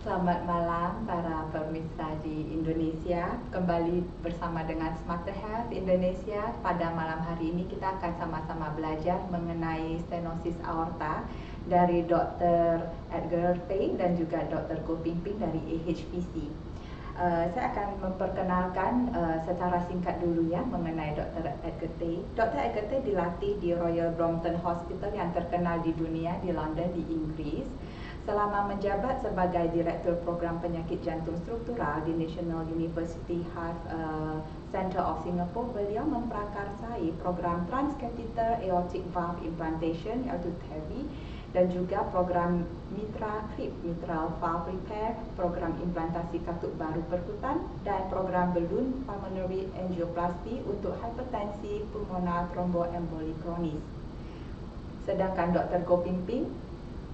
Selamat malam para pemirsa di Indonesia. Kembali bersama dengan Smarter Health Indonesia. Pada malam hari ini kita akan sama-sama belajar mengenai stenosis aorta dari Dr. Edgar Tay dan juga Dr. Goh Ping Ping dari AHPC. Saya akan memperkenalkan secara singkat dulu ya mengenai Dr. Edgar Tay. Dr. Edgar Tay dilatih di Royal Brompton Hospital yang terkenal di dunia di London di Inggris. Selama menjabat sebagai Direktur Program Penyakit Jantung Struktural di National University Heart Centre of Singapore, beliau memprakarsai program Transcatheter Aortic Valve Implantation iaitu TAVI dan juga program Mitra CRIP, Mitral Valve Repair, program implantasi katup baru perkutan dan program Balloon Pulmonary Angioplasty untuk hipertensi pulmonar thromboemboli kronis. Sedangkan Dr. Goh Ping Ping,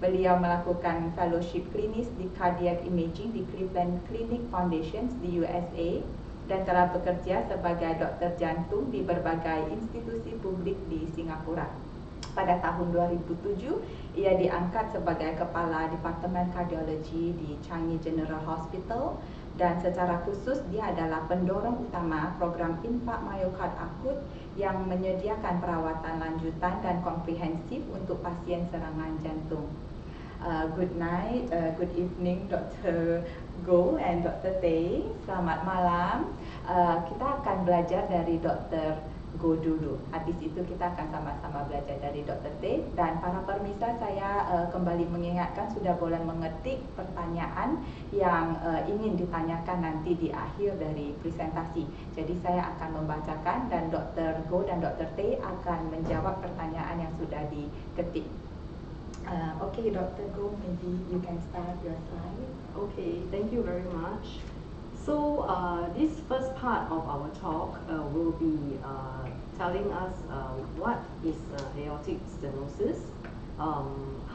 beliau melakukan fellowship klinis di cardiac imaging di Cleveland Clinic Foundations di USA dan telah bekerja sebagai dokter jantung di berbagai institusi publik di Singapura. Pada tahun 2007, ia diangkat sebagai kepala Departemen Kardiologi di Changi General Hospital dan secara khusus dia adalah pendorong utama program Infak Myokard Akut yang menyediakan perawatan lanjutan dan komprehensif untuk pasien serangan jantung. Good night, good evening Dr. Goh and Dr. Tay. Selamat malam. Kita akan belajar dari Dr. Goh dulu. Habis itu kita akan sama-sama belajar dari Dr. Tay. Dan para pemirsa, saya kembali mengingatkan sudah boleh mengetik pertanyaan yang ingin ditanyakan nanti di akhir dari presentasi. Jadi saya akan membacakan dan Dr. Goh dan Dr. Tay akan menjawab pertanyaan yang sudah diketik. Okay, Dr. Goh, maybe you can start your slide. Okay, thank you very much. So this first part of our talk will be telling us what is aortic stenosis,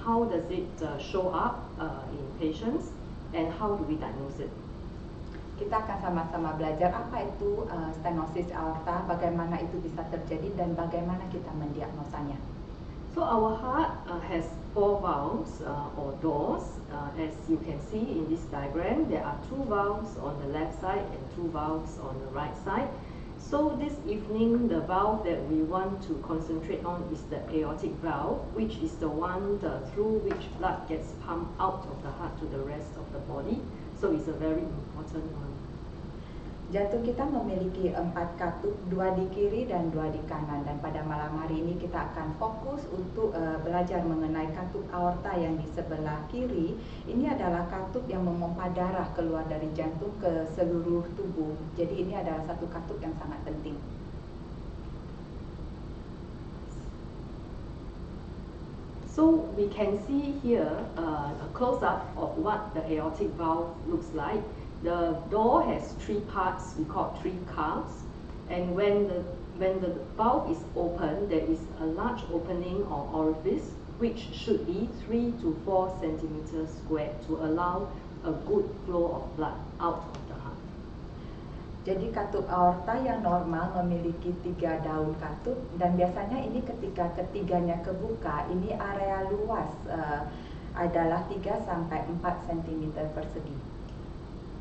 how does it show up in patients, and how do we diagnose it. Kita akan sama-sama belajar apa itu stenosis aorta, bagaimana itu bisa terjadi, dan bagaimana kita mendiagnosanya. So our heart has four valves or doors. As you can see in this diagram, there are two valves on the left side and two valves on the right side. So this evening, the valve that we want to concentrate on is the aortic valve, which is the one through which blood gets pumped out of the heart to the rest of the body. So it's a very important one. Jantung kita memiliki 4 katup, 2 di kiri dan 2 di kanan. Dan pada malam hari ini kita akan fokus untuk belajar mengenai katup aorta yang di sebelah kiri. Ini adalah katup yang memompa darah keluar dari jantung ke seluruh tubuh. Jadi ini adalah satu katup yang sangat penting. So we can see here a close-up of what the aortic valve looks like. The door has 3 parts we call 3 calves, and when the valve is open, there is a large opening or orifice which should be 3 to 4 centimeters square to allow a good flow of blood out of the heart. Jadi katup aorta yang normal memiliki 3 daun katup dan biasanya ini ketika ketiganya kebuka, ini area luas adalah 3 sampai 4 cm persegi.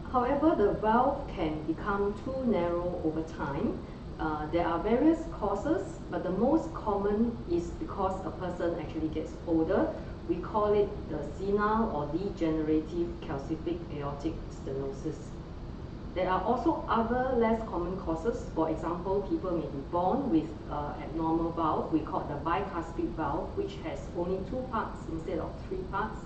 However, the valve can become too narrow over time. There are various causes, but the most common is because a person actually gets older. We call it the senile or degenerative calcific aortic stenosis. There are also other less common causes. For example, people may be born with abnormal valve. We call the bicuspid valve, which has only 2 parts instead of 3 parts.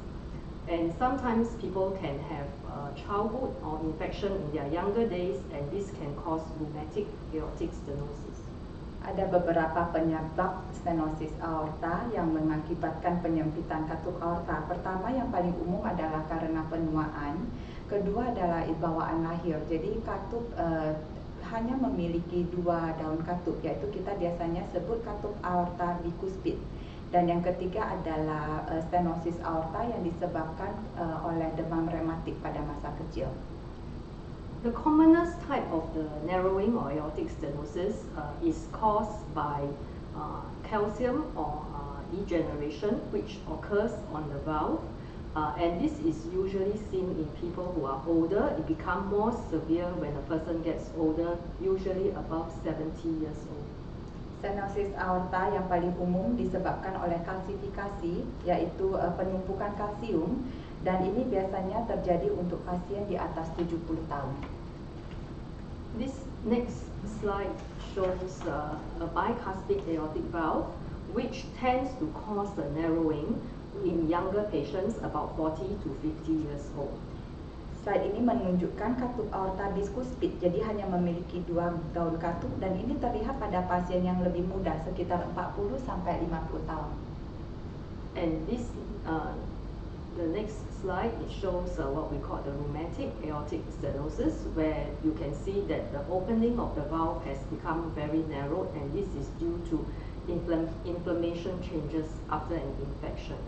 And sometimes people can have childhood or infection in their younger days, and this can cause rheumatic aortic stenosis. Ada beberapa penyebab stenosis aorta yang mengakibatkan penyempitan katup aorta. Pertama yang paling umum adalah karena penuaan. Kedua adalah bawaan lahir. Jadi katup hanya memiliki 2 daun katup, yaitu kita biasanya sebut katup aorta bikuspid. Dan yang ketiga adalah stenosis aorta yang disebabkan oleh demam rematik pada masa kecil. The commonest type of the narrowing or aortic stenosis is caused by calcium or degeneration, which occurs on the valve. And this is usually seen in people who are older. It becomes more severe when a person gets older, usually above 70 years old. Stenosis aorta yang paling umum disebabkan oleh kalsifikasi, yaitu penumpukan kalsium, dan ini biasanya terjadi untuk pasien di atas 70 tahun. This next slide shows a bicuspid aortic valve, which tends to cause the narrowing in younger patients about 40 to 50 years old. Slide ini menunjukkan katup aorta biskuspid, jadi hanya memiliki 2 daun katup, dan ini terlihat pada pasien yang lebih muda, sekitar 40 sampai 50 tahun. And this, the next slide, it shows what we call the rheumatic aortic stenosis, where you can see that the opening of the valve has become very narrow, and this is due to inflammation changes after an infection.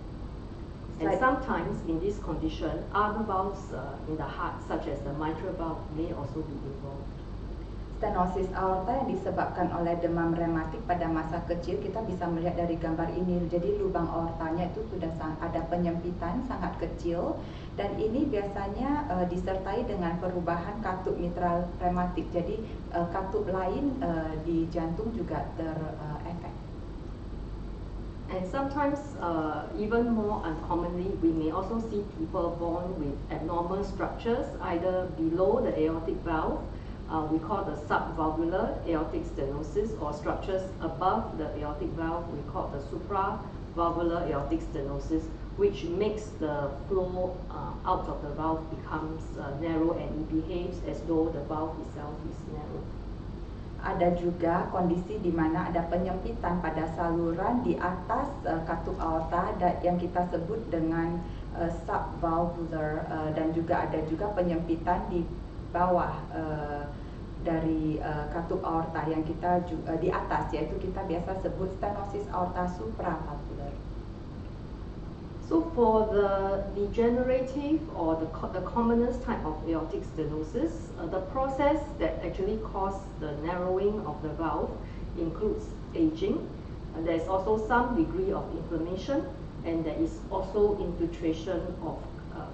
And sometimes in this condition, other valves in the heart, such as the mitral valve, may also be involved. Stenosis aorta yang disebabkan oleh demam rematik pada masa kecil, kita bisa melihat dari gambar ini. Jadi lubang aortanya itu sudah ada penyempitan sangat kecil, dan ini biasanya disertai dengan perubahan katup mitral rematik. Jadi katup lain di jantung juga terefek. And sometimes, even more uncommonly, we may also see people born with abnormal structures, either below the aortic valve, we call the subvalvular aortic stenosis, or structures above the aortic valve, we call the supravalvular aortic stenosis, which makes the flow out of the valve becomes narrow, and it behaves as though the valve itself is narrow. Ada juga kondisi di mana ada penyempitan pada saluran di atas katup aorta yang kita sebut dengan subvalvular, dan juga ada juga penyempitan di bawah dari katup aorta yang kita di atas, yaitu kita biasa sebut stenosis aorta supravalvular. So for the degenerative or the commonest type of aortic stenosis, the process that actually causes the narrowing of the valve includes aging. There's also some degree of inflammation, and there is also infiltration of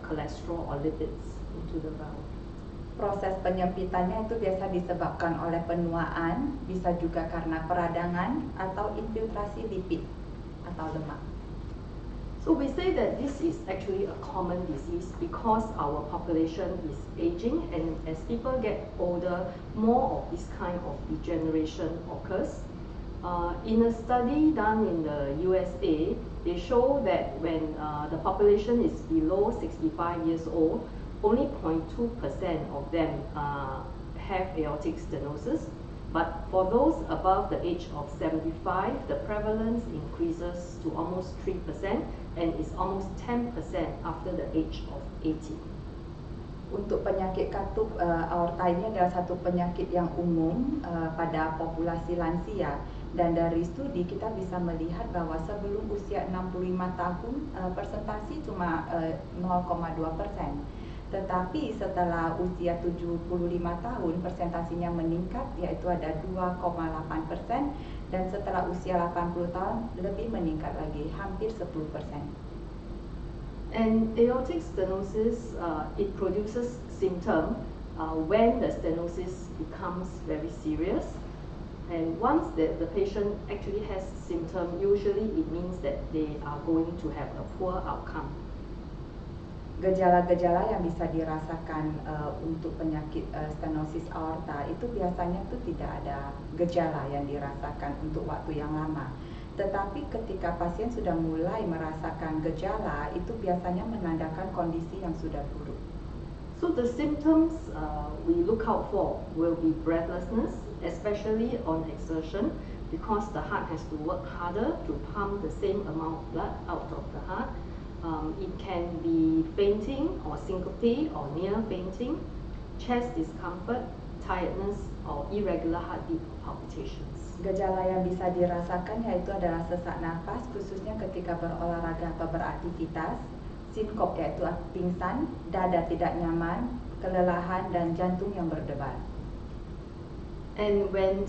cholesterol or lipids into the valve. Proses penyempitannya itu biasa disebabkan oleh penuaan, bisa juga karena peradangan atau infiltrasi lipid atau lemak. So we say that this is actually a common disease because our population is aging, and as people get older, more of this kind of degeneration occurs. In a study done in the USA, they show that when the population is below 65 years old, only 0.2% of them have aortic stenosis. But for those above the age of 75, the prevalence increases to almost 3% and is almost 10% after the age of 80. Untuk penyakit katup aorta ini adalah satu penyakit yang umum pada populasi lansia, dan dari studi kita bisa melihat bahwa sebelum usia 65 tahun persentasi cuma 0,2%. Tetapi setelah usia 75 tahun persentasinya meningkat, yaitu ada 2,8%, dan setelah usia 80 tahun lebih meningkat lagi, hampir 10%. And aortic stenosis, it produces symptom when the stenosis becomes very serious. And once the patient actually has symptom, usually it means that they are going to have a poor outcome. Gejala-gejala yang bisa dirasakan untuk penyakit stenosis aorta itu biasanya tuh tidak ada gejala yang dirasakan untuk waktu yang lama. Tetapi ketika pasien sudah mulai merasakan gejala, itu biasanya menandakan kondisi yang sudah buruk. So the symptoms we look out for will be breathlessness, especially on exertion, because the heart has to work harder to pump the same amount of blood out of the heart. It can be fainting or syncope or near fainting, chest discomfort, tiredness, or irregular heartbeat palpitations. Gejala yang bisa dirasakan yaitu adalah sesak nafas, khususnya ketika berolahraga atau beraktivitas, sinkop yaitu pingsan, dada tidak nyaman, kelelahan, dan jantung yang berdebar. And when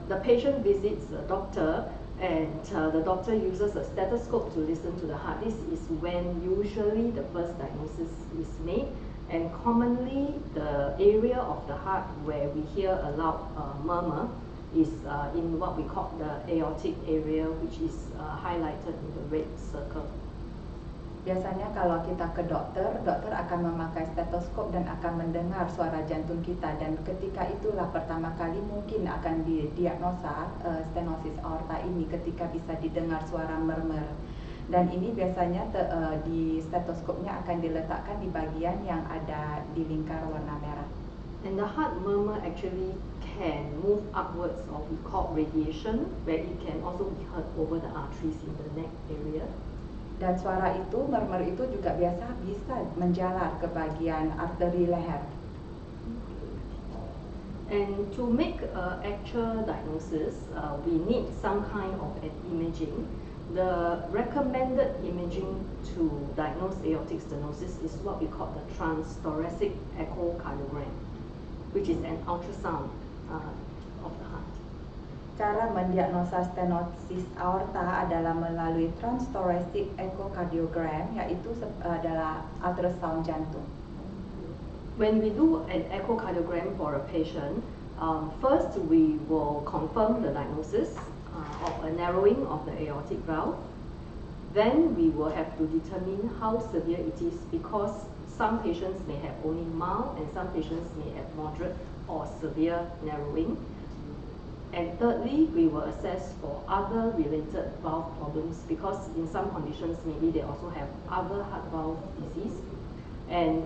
the patient visits the doctor, and the doctor uses a stethoscope to listen to the heart. This is when usually the first diagnosis is made, and commonly the area of the heart where we hear a loud murmur is in what we call the aortic area, which is highlighted in the red circle. Biasanya kalau kita ke dokter, dokter akan memakai stetoskop dan akan mendengar suara jantung kita, dan ketika itulah pertama kali mungkin akan didiagnosa stenosis aorta ini ketika bisa didengar suara murmur. Dan ini biasanya di stetoskopnya akan diletakkan di bagian yang ada di lingkar warna merah. And the heart murmur actually can move upwards, or we call radiation, where it can also be heard over the arteries in the neck area. Dan suara itu, murmur itu juga bisa menjalar ke bagian arteri leher. And to make actual diagnosis, we need some kind of an imaging. The recommended imaging to diagnose aortic stenosis is what we call the transthoracic echocardiogram, which is an ultrasound of the heart. Cara mendiagnosa stenosis aorta adalah melalui transthoracic echocardiogram, yaitu adalah ultrasound jantung. When we do an echocardiogram for a patient, first we will confirm the diagnosis of a narrowing of the aortic valve. Then we will have to determine how severe it is, because some patients may have only mild and some patients may have moderate or severe narrowing. And thirdly, we will assess for other related valve problems, because in some conditions maybe they also have other heart valve disease. And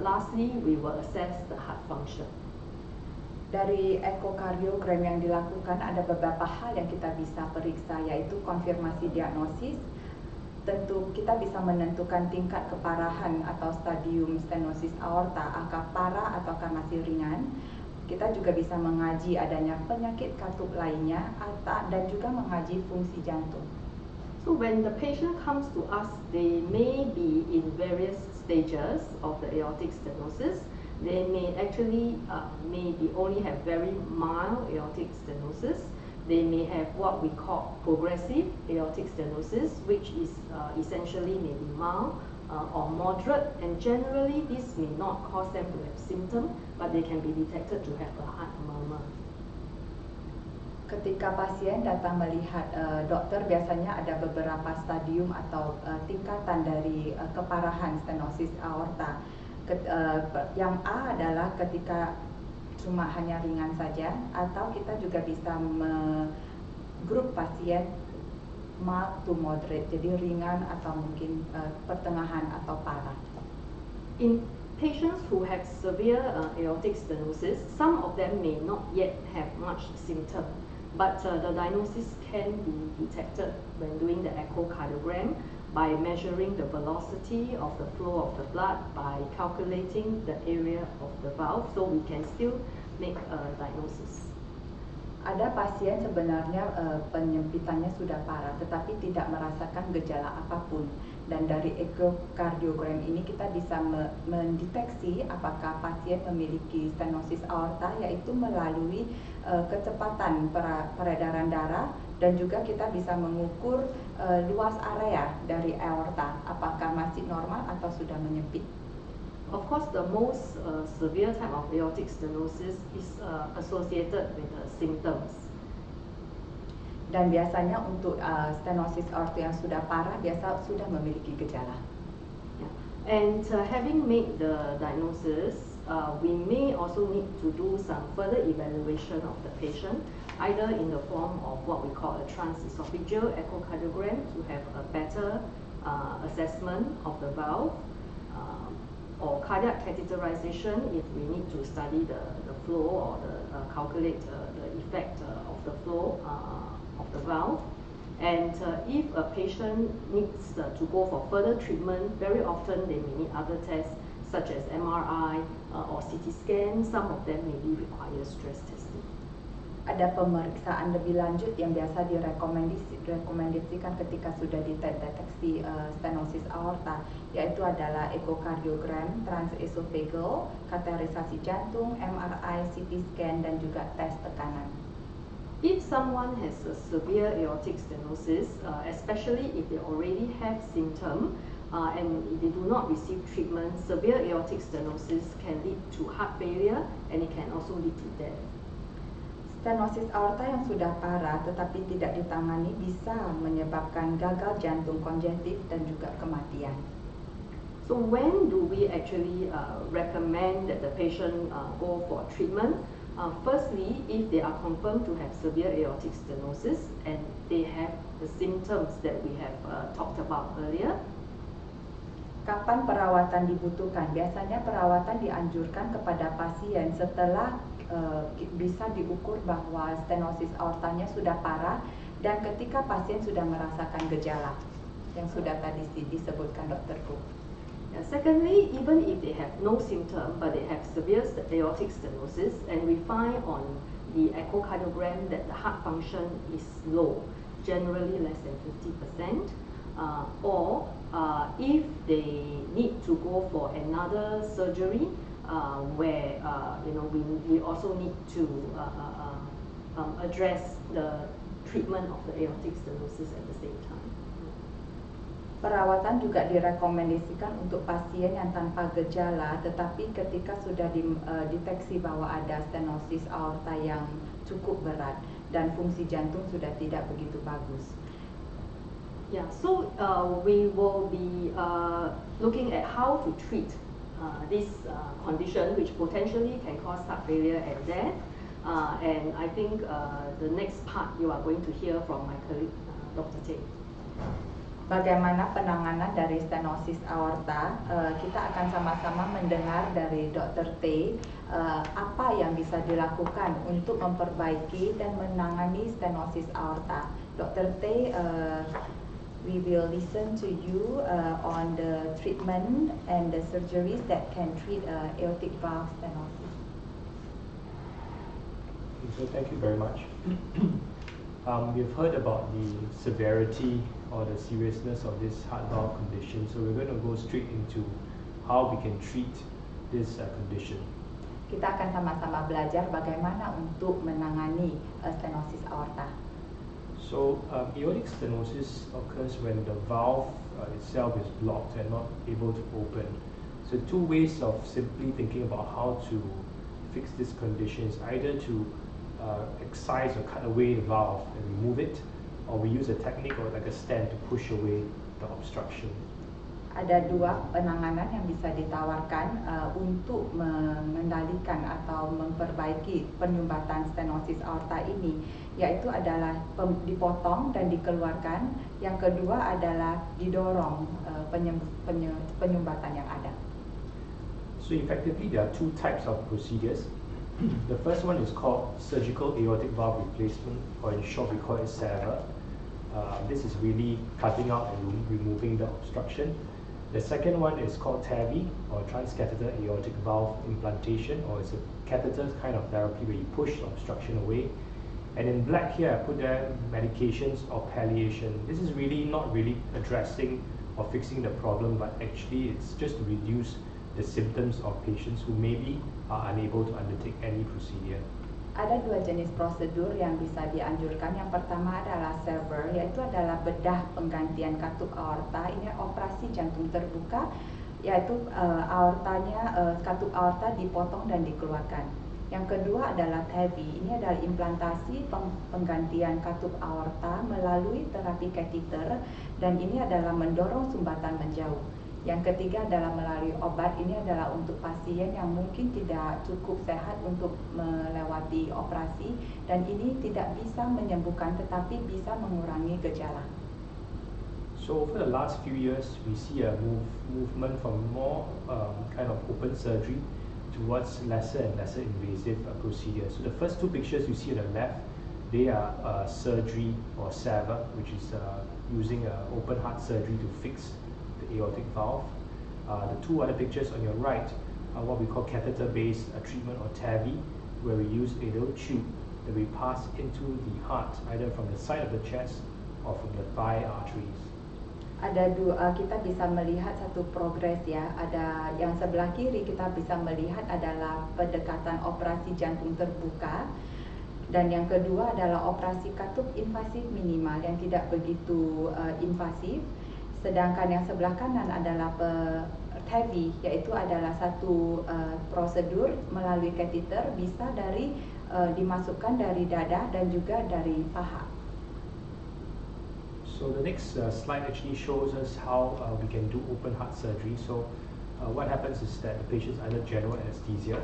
lastly, we will assess the heart function. Dari ekokardiogram yang dilakukan ada beberapa hal yang kita bisa periksa, yaitu konfirmasi diagnosis. Tentu kita bisa menentukan tingkat keparahan atau stadium stenosis aorta, apakah parah ataukah masih ringan. Kita juga bisa mengaji adanya penyakit katup lainnya dan juga mengaji fungsi jantung. So when the patient comes to us, they may be in various stages of the aortic stenosis. They may actually maybe only have very mild aortic stenosis. They may have what we call progressive aortic stenosis, which is essentially maybe mild or moderate, and generally this may not cause them to have symptoms, but they can be detected to have a heart murmur. Ketika pasien datang melihat dokter, biasanya ada beberapa stadium atau tingkatan dari keparahan stenosis aorta. Yang A adalah ketika cuma hanya ringan saja, atau kita juga bisa grup pasien mild to moderate, jadi ringan atau mungkin pertengahan atau parah. In patients who have severe aortic stenosis, some of them may not yet have much symptom, but the diagnosis can be detected when doing the echocardiogram by measuring the velocity of the flow of the blood, by calculating the area of the valve, so we can still make a diagnosis. Ada pasien sebenarnya penyempitannya sudah parah, tetapi tidak merasakan gejala apapun. Dan dari ekokardiogram ini kita bisa mendeteksi apakah pasien memiliki stenosis aorta, yaitu melalui kecepatan peredaran darah, dan juga kita bisa mengukur luas area dari aorta, apakah masih normal atau sudah menyempit. Of course, the most severe type of aortic stenosis is associated with the symptoms. Dan biasanya untuk stenosis aorta yang sudah parah biasa sudah memiliki gejala. Yeah. And having made the diagnosis, we may also need to do some further evaluation of the patient, either in the form of what we call a transesophageal echocardiogram to have a better assessment of the valve, or cardiac catheterization if we need to study the flow or calculate the effect of the flow of the valve. And if a patient needs to go for further treatment, very often they may need other tests such as MRI or CT scan. Some of them maybe require stress testing. Ada pemeriksaan lebih lanjut yang biasa direkomendasikan ketika sudah dideteksi stenosis aorta, yaitu adalah ekokardiogram, transesophageal, kateterisasi jantung, MRI, CT scan, dan juga tes tekanan. If someone has a severe aortic stenosis, especially if they already have symptoms and if they do not receive treatment, severe aortic stenosis can lead to heart failure and it can also lead to death. Stenosis aorta yang sudah parah tetapi tidak ditangani bisa menyebabkan gagal jantung kongestif dan juga kematian. So when do we actually recommend that the patient go for treatment? Firstly, if they are confirmed to have severe aortic stenosis and they have the symptoms that we have talked about earlier. Kapan perawatan dibutuhkan? Biasanya perawatan dianjurkan kepada pasien setelah bisa diukur bahwa stenosis aortanya sudah parah dan ketika pasien sudah merasakan gejala yang sudah tadi disebutkan Dr. Pu. Secondly, even if they have no symptom but they have severe aortic stenosis and we find on the echocardiogram that the heart function is low, generally less than 50%, or if they need to go for another surgery where we also need to address the treatment of the aortic stenosis at the same time. Perawatan juga direkomendasikan untuk pasien yang tanpa gejala, tetapi ketika sudah dideteksi bahwa ada stenosis aorta yang cukup berat dan fungsi jantung sudah tidak begitu bagus. Yeah, so we will be looking at how to treat this condition, which potentially can cause heart failure and death. And I think the next part you are going to hear from my colleague, Dr. Tay. Bagaimana penanganan dari stenosis aorta? Kita akan sama-sama mendengar dari Dr. Tay apa yang bisa dilakukan untuk memperbaiki dan menangani stenosis aorta. Dr. Tay, we will listen to you on the treatment and the surgeries that can treat aortic valve stenosis. So thank you very much. We've heard about the severity or the seriousness of this heart valve condition, so we're going to go straight into how we can treat this condition. Kita akan sama-sama belajar bagaimana untuk menangani stenosis aorta. So aortic stenosis occurs when the valve itself is blocked and not able to open. So two ways of simply thinking about how to fix this condition is either to excise or cut away the valve and remove it, or we use a technique or like a stent to push away the obstruction. Ada dua penanganan yang bisa ditawarkan untuk mengendalikan atau memperbaiki penyumbatan stenosis aorta ini, yaitu adalah dipotong dan dikeluarkan. Yang kedua adalah didorong penyumbatan yang ada. So effectively there are two types of procedures. The first one is called surgical aortic valve replacement, or in short we call it SAVR. This is really cutting out and removing the obstruction. The second one is called TAVI, or transcatheter aortic valve implantation, or it's a catheter kind of therapy where you push the obstruction away. And in black here I put there medications or palliation. This is really not really addressing or fixing the problem, but actually it's just to reduce the symptoms of patients who maybe are unable to undertake any procedure. Ada dua jenis prosedur yang bisa dianjurkan. Yang pertama adalah SAVR, yaitu adalah bedah penggantian katup aorta. Ini operasi jantung terbuka, yaitu katup aorta dipotong dan dikeluarkan. Yang kedua adalah TAVI. Ini adalah implantasi penggantian katup aorta melalui terapi catheter, dan ini adalah mendorong sumbatan menjauh. Yang ketiga adalah melalui obat. Ini adalah untuk pasien yang mungkin tidak cukup sehat untuk melewati operasi, dan ini tidak bisa menyembuhkan tetapi bisa mengurangi gejala. So over the last few years we see a movement from more kind of open surgery towards lesser and lesser invasive procedures. So the first two pictures you see on the left, they are surgery or SAVR, which is using open heart surgery to fix the aortic valve. The two other pictures on your right are what we call catheter-based treatment, or TAVI, where we use a little tube that we pass into the heart, either from the side of the chest or from the thigh arteries. Kita bisa melihat satu progres ya. Ada yang sebelah kiri kita bisa melihat adalah pendekatan operasi jantung terbuka. Dan yang kedua adalah operasi katup invasif minimal yang tidak begitu invasif. Sedangkan yang sebelah kanan adalah TAVI, iaitu adalah satu prosedur melalui kateter, bisa dimasukkan dari dada dan juga dari paha. So the next slide actually shows us how we can do open heart surgery. So what happens is that the patient's under general anesthesia.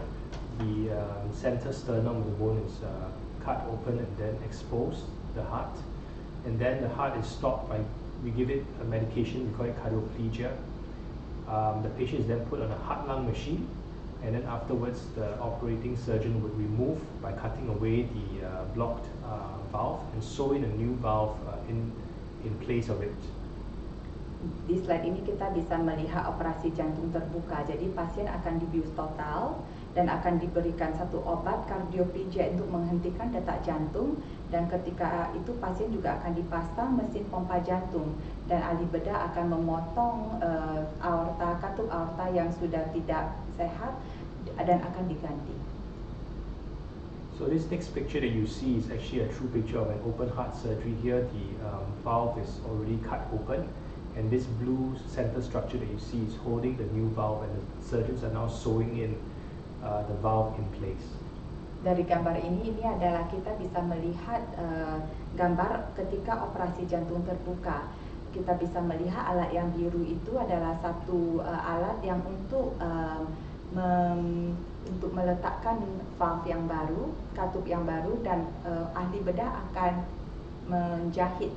The center sternum of the bone is cut open and then expose the heart. And then the heart is stopped by, we give it a medication, we call it cardioplegia. The patient is then put on a heart-lung machine, and then afterwards the operating surgeon would remove by cutting away the blocked valve and sew in a new valve in place of it. Di slide ini kita bisa melihat operasi jantung terbuka. Jadi pasien akan dibius total dan akan diberikan satu obat cardioplegia untuk menghentikan detak jantung, dan ketika itu pasien juga akan dipasang mesin pompa jantung, dan ahli bedah akan memotong katup aorta yang sudah tidak sehat dan akan diganti. So this next picture that you see is actually a true picture of an open heart surgery. Here the valve is already cut open, and this blue center structure that you see is holding the new valve, and the surgeons are now sewing in the valve in place. Dari gambar ini adalah kita bisa melihat gambar ketika operasi jantung terbuka. Kita bisa melihat alat yang biru itu adalah satu alat yang untuk meletakkan valve yang baru, katup yang baru, dan ahli bedah akan menjahit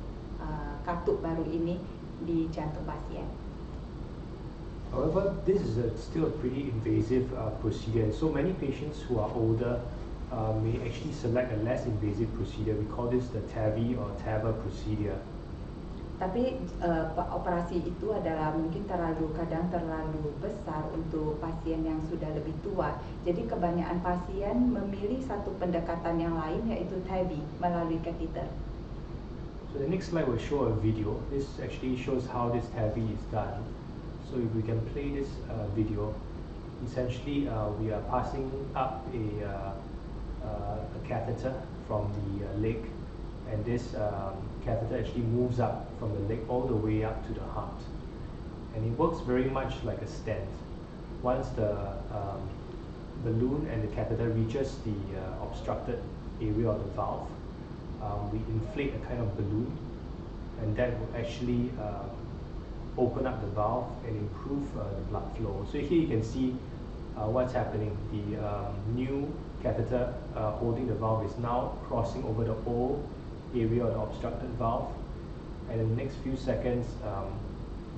katup baru ini di jantung pasien. However, this is still a pretty invasive procedure, and so many patients who are older may actually select a less invasive procedure. We call this the TAVI or TAVR procedure. Tapi operasi itu adalah mungkin kadang terlalu besar untuk pasien yang sudah lebih tua. Jadi kebanyakan pasien memilih satu pendekatan yang lain, yaitu TAVI melalui kateter. So the next slide will show a video. This actually shows how this TAVI is done. So if we can play this video, essentially we are passing up a catheter from the leg, and this catheter actually moves up from the leg all the way up to the heart, and it works very much like a stent. Once the balloon and the catheter reaches the obstructed area of the valve, we inflate a kind of balloon, and that will actually open up the valve and improve the blood flow. So here you can see what's happening. The new catheter holding the valve is now crossing over the whole area of the obstructed valve, and in the next few seconds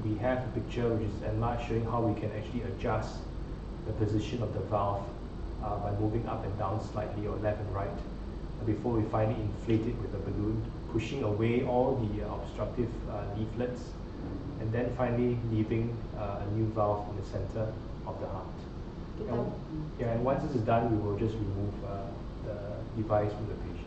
we have a picture which is enlarged, showing how we can actually adjust the position of the valve by moving up and down slightly, or left and right, before we finally inflate it with a balloon, pushing away all the obstructive leaflets, and then finally leaving a new valve in the center of the heart. And once this is done, we will just remove the device from the patient.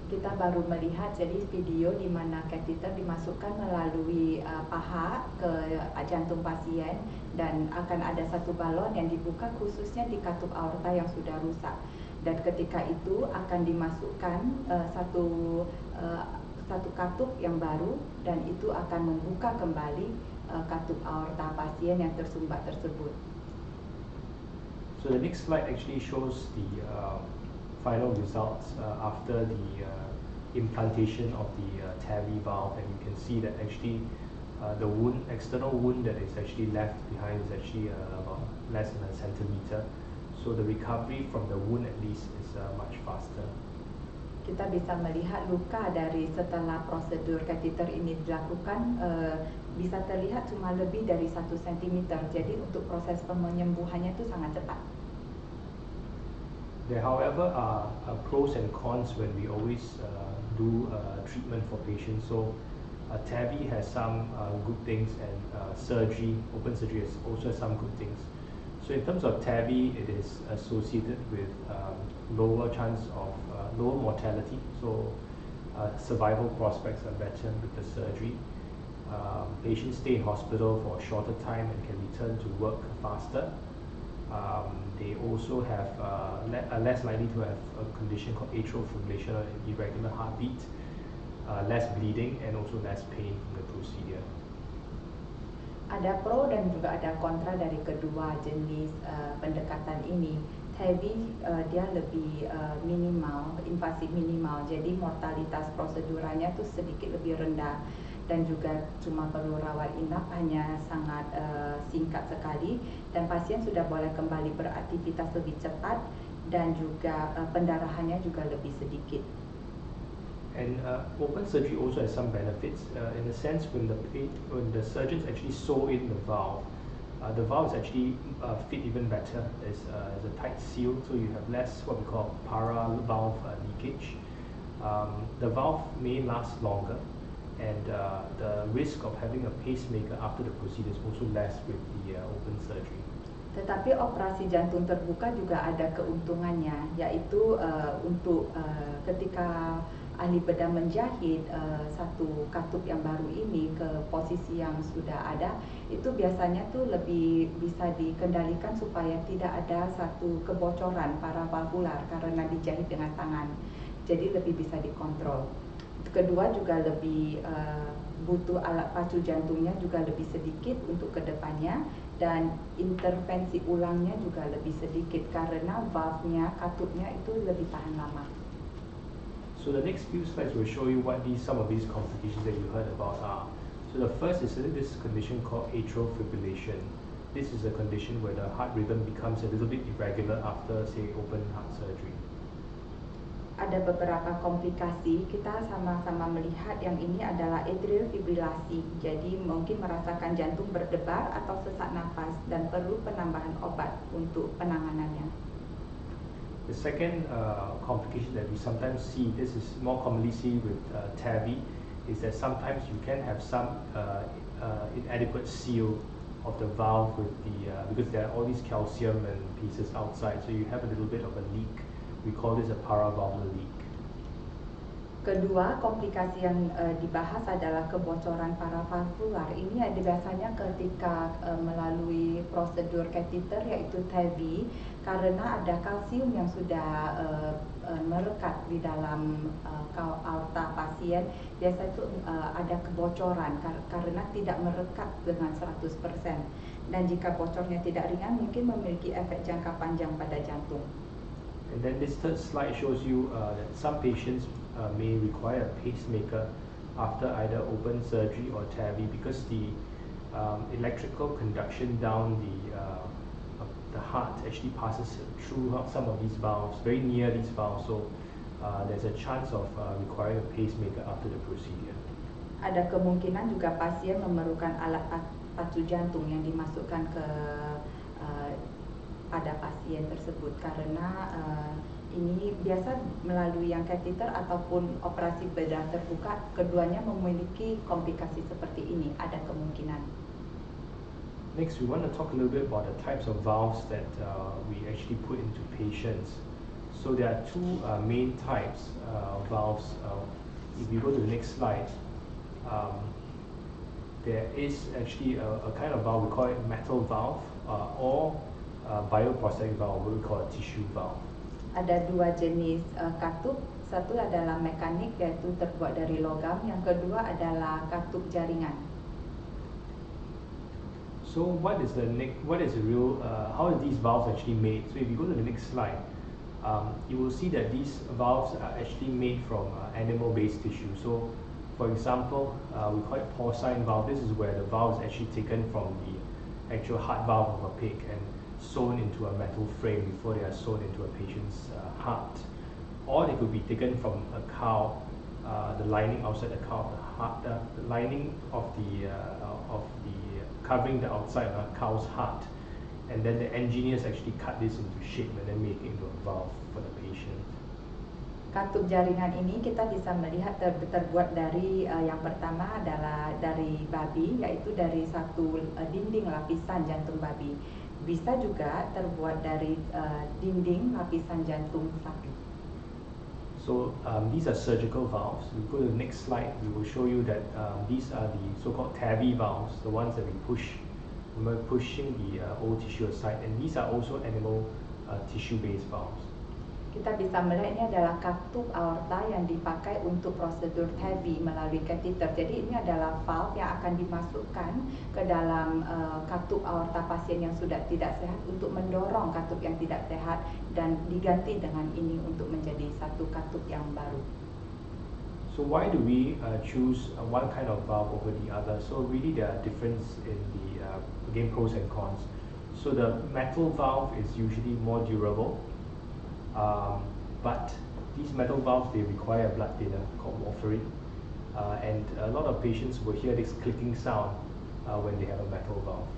Kita baru melihat jadi video di mana kateter dimasukkan melalui paha ke jantung pasien, dan akan ada satu balon yang dibuka khususnya di katup aorta yang sudah rusak, dan ketika itu akan dimasukkan satu katup yang baru, dan itu akan membuka kembali katup aorta pasien yang tersumbat tersebut. So the next slide actually shows the final results after the implantation of the TAVI valve, and you can see that actually the external wound that is actually left behind is actually about less than a centimeter. So the recovery from the wound at least is much faster. Kita bisa melihat luka dari setelah prosedur kateter ini dilakukan bisa terlihat cuma lebih dari 1 cm. Jadi untuk proses penyembuhannya itu sangat cepat. There, however, are pros and cons when we always do treatment for patients. So TAVI has some good things, and open surgery also has some good things. So in terms of TAVI, it is associated with lower chance of lower mortality, so survival prospects are better with the surgery. Patients stay in hospital for a shorter time and can return to work faster. They also have are less likely to have a condition called atrial fibrillation or irregular heartbeat, less bleeding, and also less pain from the procedure. Ada pro dan juga ada kontra dari kedua jenis pendekatan ini. TAVI dia lebih minimal, invasif minimal, jadi mortalitas proseduranya tuh sedikit lebih rendah dan juga cuma perlu rawat inap hanya sangat singkat sekali dan pasien sudah boleh kembali beraktivitas lebih cepat dan juga pendarahannya juga lebih sedikit. And open surgery also has some benefits in the sense when the surgeons actually sew in the valve is actually fit even better as a tight seal, so you have less what we call para-valve leakage. The valve may last longer, and the risk of having a pacemaker after the procedure is also less with the open surgery. Tetapi operasi jantung terbuka juga ada keuntungannya, yaitu untuk ketika ahli bedah menjahit satu katup yang baru ini ke posisi yang sudah ada, itu biasanya tuh lebih bisa dikendalikan supaya tidak ada satu kebocoran paravalvular karena dijahit dengan tangan. Jadi lebih bisa dikontrol. Kedua juga lebih butuh alat pacu jantungnya juga lebih sedikit untuk kedepannya dan intervensi ulangnya juga lebih sedikit karena valve-nya, katupnya itu lebih tahan lama. So the next few slides will show you what some of these complications that you heard about are. So the first is this condition called atrial fibrillation. This is a condition where the heart rhythm becomes a little bit irregular after, say, open heart surgery. Ada beberapa komplikasi, kita sama-sama melihat yang ini adalah atrial fibrilasi. Jadi mungkin merasakan jantung berdebar atau sesak nafas dan perlu penambahan obat untuk penanganannya. The second complication that we sometimes see, this is more commonly seen with TAVI, is that sometimes you can have some inadequate seal of the valve with because there are all these calcium and pieces outside, so you have a little bit of a leak. We call this a paravalvular leak. Kedua, komplikasi yang dibahas adalah kebocoran paravalvular. Ini biasanya ketika melalui prosedur catheter yaitu TAVI, karena ada kalsium yang sudah merekat di dalam aorta pasien, biasa itu ada kebocoran karena tidak merekat dengan 100%. Dan jika bocornya tidak ringan, mungkin memiliki efek jangka panjang pada jantung. And then this third slide shows you that some patients may require a pacemaker after either open surgery or TAVI because the electrical conduction down the heart actually passes through some of these valves, very near these valves, so there's a chance of requiring a pacemaker after the procedure. Ada kemungkinan juga pasien memerlukan alat pacu jantung yang dimasukkan ke pada pasien tersebut karena ini biasa melalui yang catheter ataupun operasi bedah terbuka, keduanya memiliki komplikasi seperti ini, ada kemungkinan. Next, we want to talk a little bit about the types of valves that we actually put into patients. So there are two main types of valves. If you go to the next slide, there is actually a kind of valve, we call it metal valve or bioprosthetic valve, what we call a tissue valve. Ada dua jenis katup, satu adalah mekanik yaitu terbuat dari logam, yang kedua adalah katup jaringan. So what is the real, how are these valves actually made? So if you go to the next slide, you will see that these valves are actually made from animal-based tissue. So for example, we call it porcine valve. This is where the valve is actually taken from the actual heart valve of a pig and sewn into a metal frame before they are sewn into a patient's heart. Or they could be taken from a cow, the lining outside the cow of the heart, the lining of the covering the outside of a cow's heart, and then the engineers actually cut this into shape and then make it into a valve for the patient. Katup jaringan ini kita bisa melihat terbuat dari yang pertama adalah dari babi, yaitu dari satu dinding lapisan jantung babi. Bisa juga terbuat dari dinding lapisan jantung sapi. So these are surgical valves. We go to the next slide. We will show you that these are the so-called TAVI valves, the ones that we push when we're pushing the old tissue aside, and these are also animal tissue-based valves. Kita bisa melihat ini adalah katup aorta yang dipakai untuk prosedur TAVI melalui catheter. Jadi ini adalah valve yang akan dimasukkan ke dalam katup aorta pasien yang sudah tidak sehat untuk mendorong katup yang tidak sehat dan diganti dengan ini untuk menjadi satu katup yang baru. So why do we choose one kind of valve over the other? So really there are difference in the again pros and cons. So the metal valve is usually more durable. But these metal valves, they require a blood thinner called warfarin, and a lot of patients will hear this clicking sound when they have a metal valve.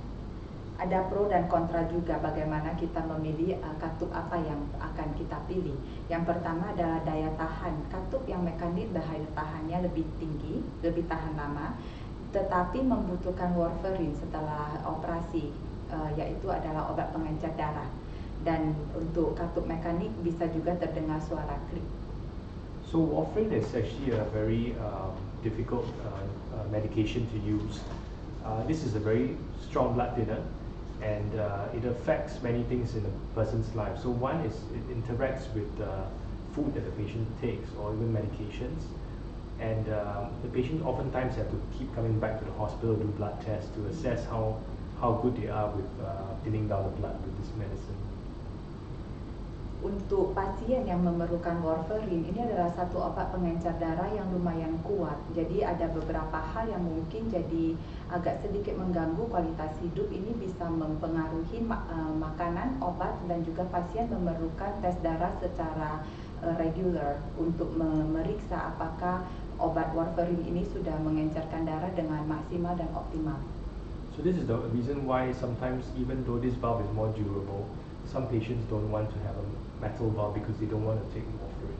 Ada pro dan kontra juga bagaimana kita memilih katup apa yang akan kita pilih. Yang pertama adalah daya tahan. Katup yang mekanik daya tahannya lebih tinggi, lebih tahan lama, tetapi membutuhkan warfarin setelah operasi, yaitu adalah obat pengencer darah. Dan untuk katup mekanik bisa juga terdengar suara klik. So warfarin is actually a very difficult medication to use. This is a very strong blood thinner, and it affects many things in a person's life. So one is it interacts with the food that the patient takes or even medications, and the patient oftentimes have to keep coming back to the hospital to do blood tests to assess how good they are with thinning down the blood with this medicine. Untuk pasien yang memerlukan warfarin, ini adalah satu obat pengencer darah yang lumayan kuat. Jadi ada beberapa hal yang mungkin jadi agak sedikit mengganggu kualitas hidup. Ini bisa mempengaruhi makanan, obat, dan juga pasien memerlukan tes darah secara regular untuk memeriksa apakah obat warfarin ini sudah mengencerkan darah dengan maksimal dan optimal. So this is the reason why sometimes even though this valve is more durable, some patients don't want to have a metal valve because they don't want to take warfarin.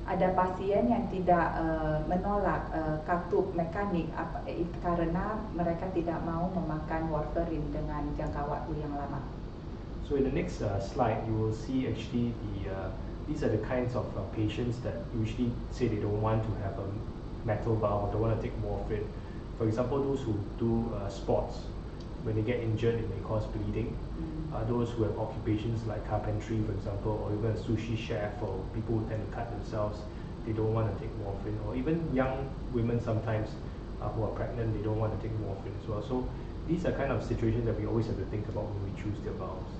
Ada pasien yang tidak menolak katup mekanik karena mereka tidak mau memakan warfarin dengan jangka waktu yang lama. So in the next slide, you will see actually these are the kinds of patients that usually say they don't want to have a metal valve or don't want to take warfarin. For example, those who do sports, when they get injured, it may cause bleeding. Those who have occupations like carpentry, for example, or even a sushi chef, or people who tend to cut themselves, they don't want to take warfarin. Or even young women sometimes who are pregnant, they don't want to take warfarin as well. So these are kind of situations that we always have to think about when we choose their valves.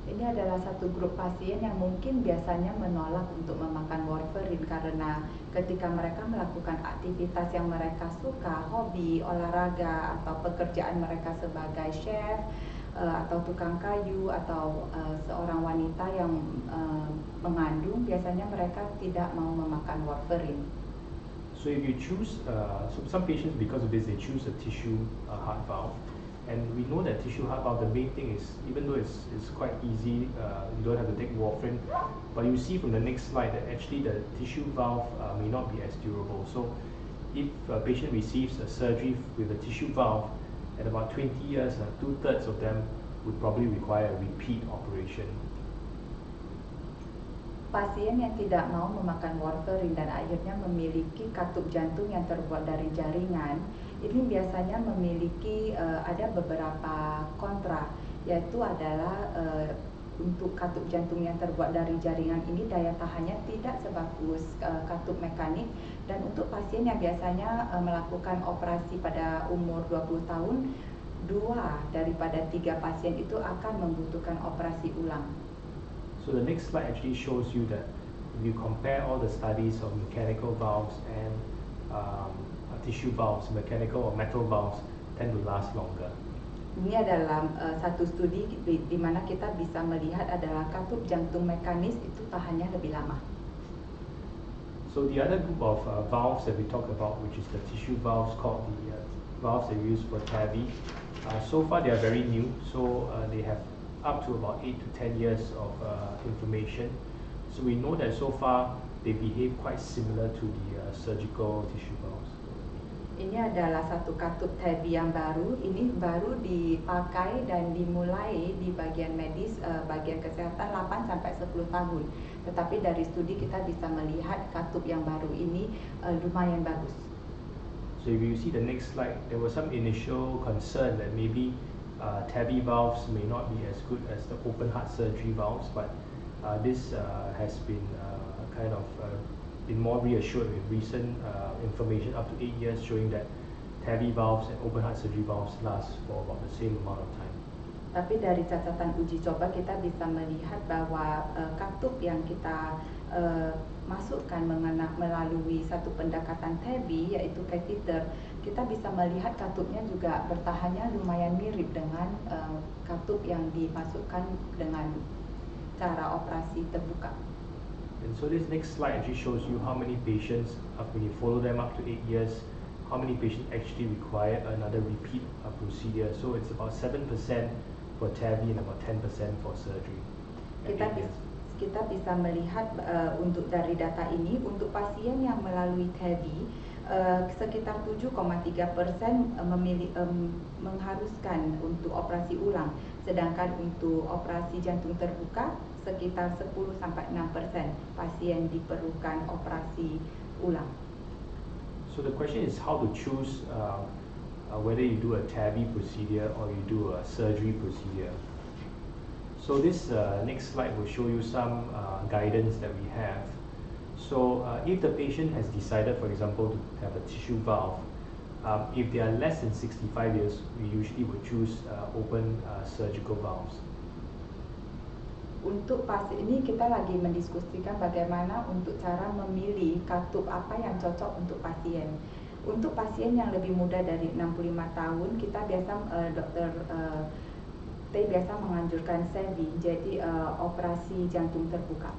Ini adalah satu grup pasien yang mungkin biasanya menolak untuk memakan warfarin karena ketika mereka melakukan aktivitas yang mereka suka, hobi, olahraga, atau pekerjaan mereka sebagai chef, atau tukang kayu, atau seorang wanita yang mengandung, biasanya mereka tidak mau memakan warfarin. So if you choose, so some patients because of this they choose a tissue heart valve, and we know that tissue heart valve, the main thing is even though it's quite easy, you don't have to take warfarin, but you see from the next slide that actually the tissue valve may not be as durable. So if a patient receives a surgery with a tissue valve, at about 20 years, 2/3 of them would probably require a repeat operation. Pasien yang tidak mau memakan warfarin dan akhirnya memiliki katup jantung yang terbuat dari jaringan, ini biasanya memiliki ada beberapa kontra, yaitu adalah untuk katup jantung yang terbuat dari jaringan ini daya tahannya tidak sebagus katup mekanik, dan untuk pasien yang biasanya melakukan operasi pada umur 20 tahun, 2 daripada 3 pasien itu akan membutuhkan operasi ulang. So the next slide actually shows you that if you compare all the studies of mechanical valves and tissue valves, mechanical or metal valves tend to last longer. Ini adalah satu studi di mana kita bisa melihat adalah katup jantung mekanis itu tahannya lebih lama. So the other group of valves that we talk about, which is the tissue valves, called the valves that we use for TAVI, so far they are very new, so they have up to about 8 to 10 years of information. So we know that so far they behave quite similar to the surgical tissue valves. Ini adalah satu katup TAVI yang baru. Ini baru dipakai dan dimulai di bagian medis, bagian kesehatan 8 sampai 10 tahun. Tetapi dari studi kita bisa melihat katup yang baru ini lumayan bagus. So if you see the next slide, there was some initial concern that maybe TAVI valves may not be as good as the open heart surgery valves, but this has been been more reassured with recent information up to 8 years showing that TAVI valves and open heart surgery valves last for about the same amount of time. Tapi dari catatan uji coba kita bisa melihat bahwa katup yang kita masukkan melalui satu pendekatan TAVI yaitu catheter, kita bisa melihat katupnya juga bertahannya lumayan mirip dengan katup yang dimasukkan dengan cara operasi terbuka. And so this next slide actually shows you how many patients, when you follow them up to 8 years, how many patients actually require another repeat procedure. So it's about 7% for TAVI and about 10% for surgery. Kita bisa melihat untuk dari data ini untuk pasien yang melalui TAVI sekitar 7,3% mengharuskan untuk operasi ulang, sedangkan untuk operasi jantung terbuka sekitar 10-6% pasien diperlukan operasi ulang. So the question is how to choose whether you do a TAVI procedure or you do a surgery procedure. So this next slide will show you some guidance that we have. So if the patient has decided, for example, to have a tissue valve, if they are less than 65 years, we usually would choose open surgical valves. Untuk pasien ini kita lagi mendiskusikan bagaimana untuk cara memilih katup apa yang cocok untuk pasien. Untuk pasien yang lebih muda dari 65 tahun, kita biasa dokter biasa menganjurkan SEVI, jadi operasi jantung terbuka.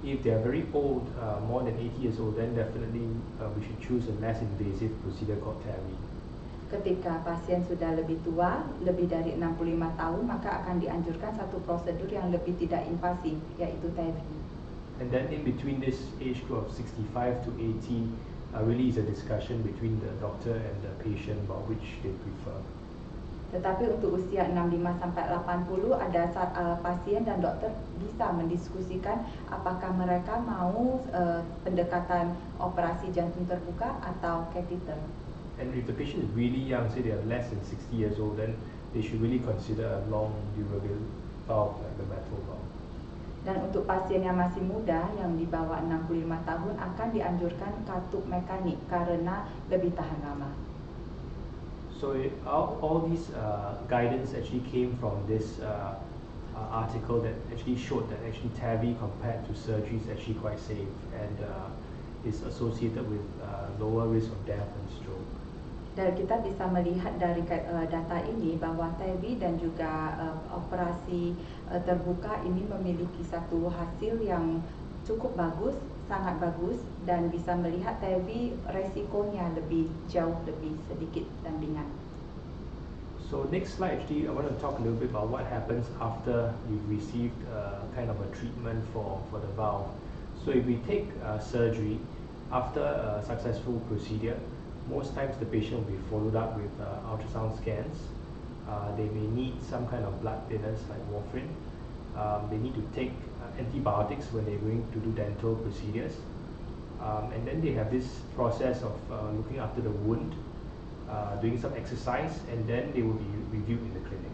If they are very old, more than 80 years old, then definitely we should choose a less invasive procedure called TAVI. Ketika pasien sudah lebih tua, lebih dari 65 tahun, maka akan dianjurkan satu prosedur yang lebih tidak invasif, yaitu TAVI. And then in between this age group of 65 to 80, really is a discussion between the doctor and the patient about which they prefer. Tetapi untuk usia 65 sampai 80 ada pasien dan dokter bisa mendiskusikan apakah mereka mau pendekatan operasi jantung terbuka atau catheter. And if the patient is really young, say they are less than 60 years old, then they should really consider a long durable valve like the metal valve. Dan untuk pasien yang masih muda yang di bawah 65 tahun akan dianjurkan katup mekanik karena lebih tahan lama. So all these guidance actually came from this article that actually showed that actually TAVI compared to surgery is actually quite safe and is associated with lower risk of death and stroke. Dan kita bisa melihat dari data ini bahwa TAVI dan juga operasi terbuka ini memiliki satu hasil yang cukup bagus, sangat bagus, dan bisa melihat TAVI resikonya jauh lebih sedikit dan ringan. So next slide actually I want to talk a little bit about what happens after you've received kind of a treatment for the valve. So if we take surgery after a successful procedure, most times the patient will be followed up with ultrasound scans. They may need some kind of blood thinners like warfarin. They need to take antibiotics when they're going to do dental procedures. And then they have this process of looking after the wound, doing some exercise, and then they will be reviewed in the clinic.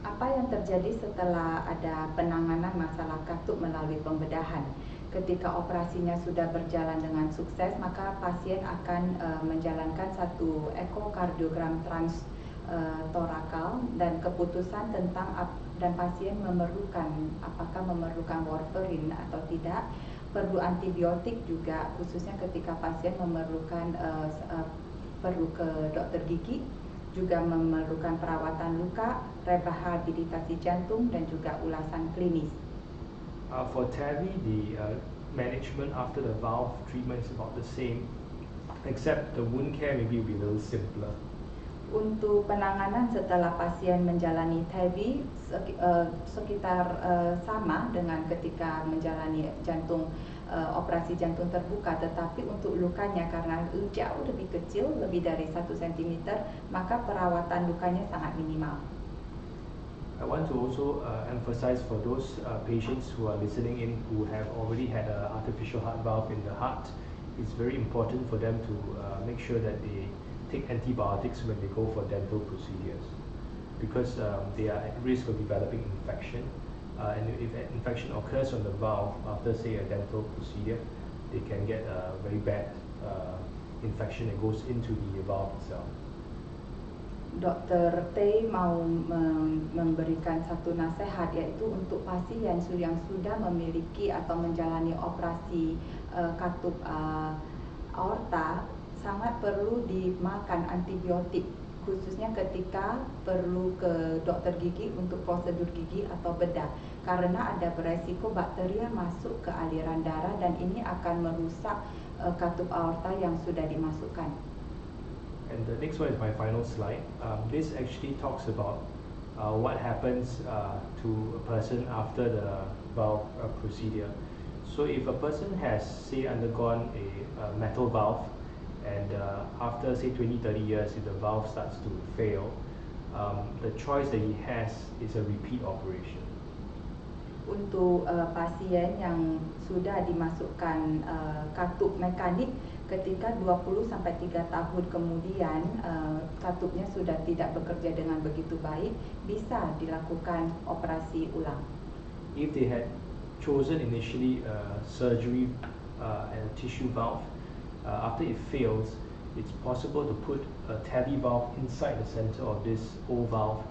Apa yang terjadi setelah ada penanganan masalah katup melalui pembedahan? Ketika operasinya sudah berjalan dengan sukses, maka pasien akan menjalankan satu ekokardiogram transtorakal dan keputusan tentang dan pasien apakah memerlukan warfarin atau tidak, perlu antibiotik juga, khususnya ketika pasien perlu ke dokter gigi, juga memerlukan perawatan luka, rehabilitasi jantung, dan juga ulasan klinis. For TAVI, the management after the valve treatment is about the same, except the wound care maybe will be a little simpler. Untuk penanganan setelah pasien menjalani TAVI sekitar sama dengan ketika menjalani operasi jantung terbuka, tetapi untuk lukanya karena jauh lebih kecil, lebih dari 1 cm, maka perawatan lukanya sangat minimal. I want to also emphasize for those patients who are listening in who have already had an artificial heart valve in the heart, it's very important for them to make sure that they take antibiotics when they go for dental procedures. because they are at risk of developing infection. And if an infection occurs on the valve after, say, a dental procedure, they can get a very bad infection that goes into the valve itself. Dr. Tay mau memberikan satu nasihat, yaitu untuk pasien yang sudah memiliki atau menjalani operasi katup aorta, sangat perlu dimakan antibiotik, khususnya ketika perlu ke dokter gigi untuk prosedur gigi atau bedah, karena ada beresiko bakteria masuk ke aliran darah dan ini akan merusak katup aorta yang sudah dimasukkan. And the next one is my final slide. This actually talks about what happens to a person after the valve procedure. So if a person has, say, undergone a metal valve, and after, say, 20-30 years, if the valve starts to fail, the choice that he has is a repeat operation. Untuk pasien yang sudah dimasukkan katup mekanik, ketika 20-3 tahun kemudian katupnya sudah tidak bekerja dengan begitu baik, bisa dilakukan operasi ulang. If they had chosen initially surgery and a tissue valve, after it fails, it's possible to put a TAVI valve inside the center of this old valve,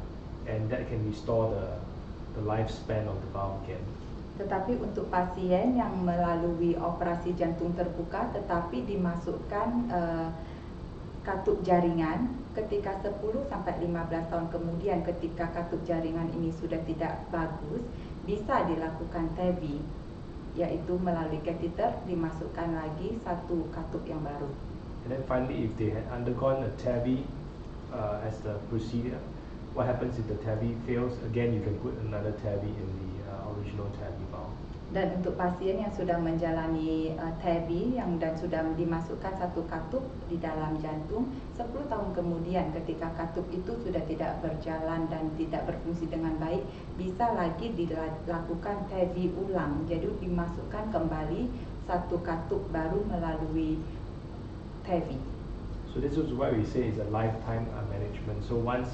and that can restore the lifespan of the valve again. Tetapi untuk pasien yang melalui operasi jantung terbuka tetapi dimasukkan katup jaringan, ketika 10-15 tahun kemudian ketika katup jaringan ini sudah tidak bagus, bisa dilakukan TAVI, yaitu melalui catheter dimasukkan lagi satu katup yang baru. And then finally, if they had undergone a TAVI as the procedure, what happens if the TAVI fails? Again, you can put another TAVI in the original TAVI valve. Dan untuk pasien yang sudah menjalani TAVI dan sudah dimasukkan satu katup di dalam jantung, 10 tahun kemudian ketika katup itu sudah tidak berjalan dan tidak berfungsi dengan baik, bisa lagi dilakukan TAVI ulang. Jadi dimasukkan kembali satu katup baru melalui TAVI. So this is why we say it's a lifetime management. So once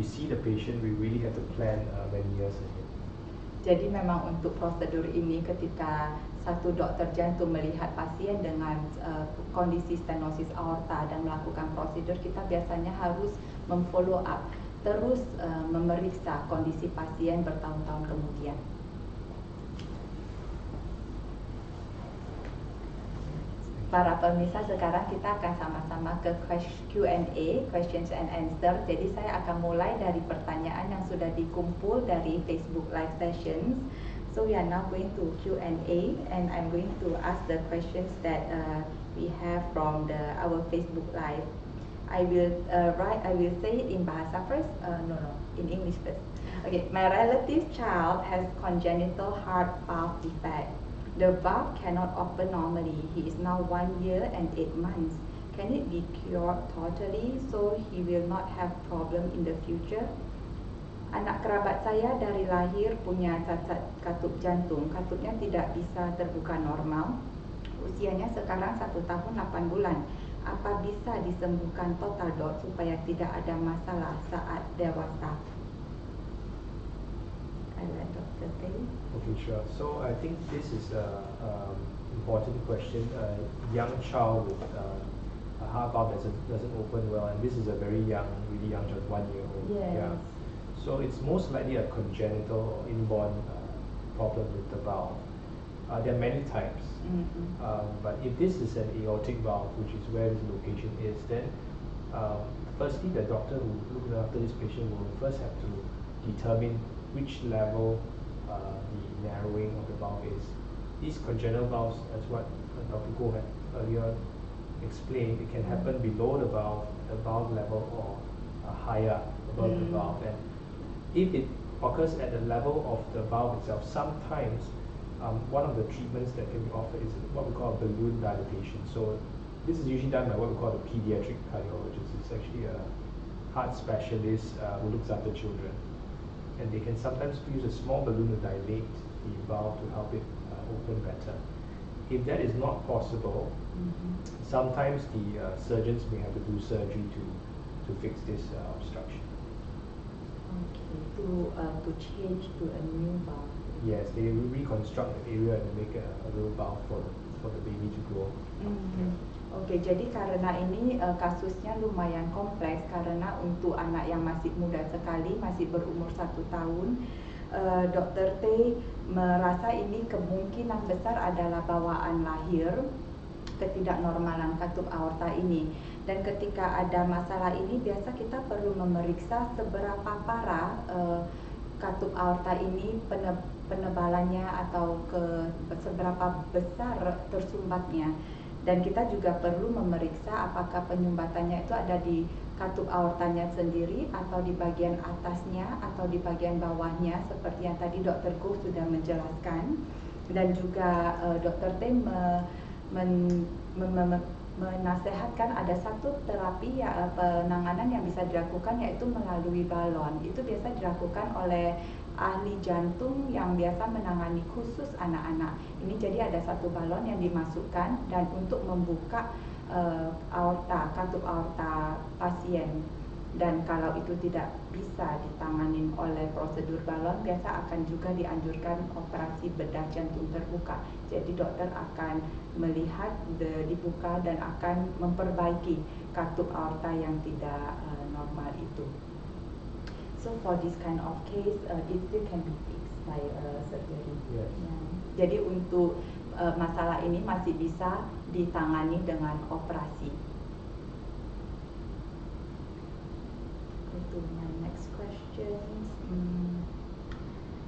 we see the patient, we really have to plan many years ahead. Jadi memang untuk prosedur ini, ketika satu dokter jantung melihat pasien dengan kondisi stenosis aorta dan melakukan prosedur, kita biasanya harus memfollow up, terus memeriksa kondisi pasien bertahun-tahun kemudian. Para pemirsa, sekarang kita akan sama-sama ke Q&A, questions and answer. Jadi saya akan mulai dari pertanyaan yang sudah dikumpul dari Facebook Live Sessions. So we are now going to Q&A and I'm going to ask the questions that we have from our Facebook Live. I will say it in Bahasa first. In English first. Okay, my relative's child has congenital heart valve defect. The valve cannot open normally. He is now 1 year and 8 months. Can it be cured totally so he will not have problem in the future? Anak kerabat saya dari lahir punya cacat katup jantung. Katupnya tidak bisa terbuka normal. Usianya sekarang 1 tahun 8 bulan. Apa bisa disembuhkan total, Dok, supaya tidak ada masalah saat dewasa? Dr. Tay. Okay, sure. So I think this is an important question. A young child with a heart valve doesn't open well, and this is a very young, really young child, 1 year old. Yes. Yeah. So it's most likely a congenital or inborn problem with the valve. There are many types, but if this is an aortic valve, which is where this location is, then firstly the doctor who looks after this patient will first have to determine which level the narrowing of the valve is. These congenital valves, as what Dr. Goh had earlier explained, it can happen below the valve level, or higher above the valve. And if it occurs at the level of the valve itself, sometimes one of the treatments that can be offered is what we call a balloon dilatation. So this is usually done by what we call a pediatric cardiologist. It's actually a heart specialist who looks after children. And they can sometimes use a small balloon to dilate the valve to help it open better. If that is not possible, sometimes the surgeons may have to do surgery to fix this obstruction. to change to a new valve. Yes, they will reconstruct the area and make a little valve for the baby to grow. Oke, jadi karena ini kasusnya lumayan kompleks karena untuk anak yang masih muda sekali, masih berumur 1 tahun, Dr. T merasa ini kemungkinan besar adalah bawaan lahir ketidaknormalan katup aorta ini. Dan ketika ada masalah ini, biasa kita perlu memeriksa seberapa parah katup aorta ini penebalannya atau seberapa besar tersumbatnya. Dan kita juga perlu memeriksa apakah penyumbatannya itu ada di katup aortanya sendiri atau di bagian atasnya atau di bagian bawahnya seperti yang tadi Dr. Goh sudah menjelaskan. Dan juga Dr. T menasehatkan ada satu terapi penanganan yang bisa dilakukan yaitu melalui balon. Itu biasa dilakukan oleh ahli jantung yang biasa menangani khusus anak-anak. Ini jadi ada satu balon yang dimasukkan dan untuk membuka katup aorta pasien. Dan kalau itu tidak bisa ditangani oleh prosedur balon, biasa akan juga dianjurkan operasi bedah jantung terbuka. Jadi dokter akan melihat dibuka dan akan memperbaiki katup aorta yang tidak normal itu. So for this kind of case, it still can be fixed by surgery. Yes. Jadi untuk masalah ini masih bisa ditangani dengan operasi. Go to my next question.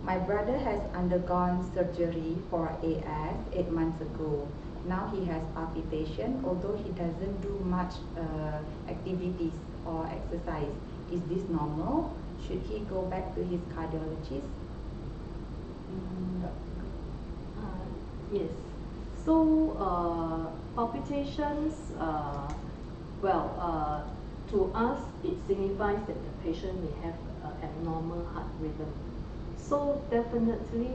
My brother has undergone surgery for AS 8 months ago. Now he has palpitation, although he doesn't do much activities or exercise. Is this normal? Should he go back to his cardiologist? Yes. So palpitations, to us it signifies that the patient may have abnormal heart rhythm. So definitely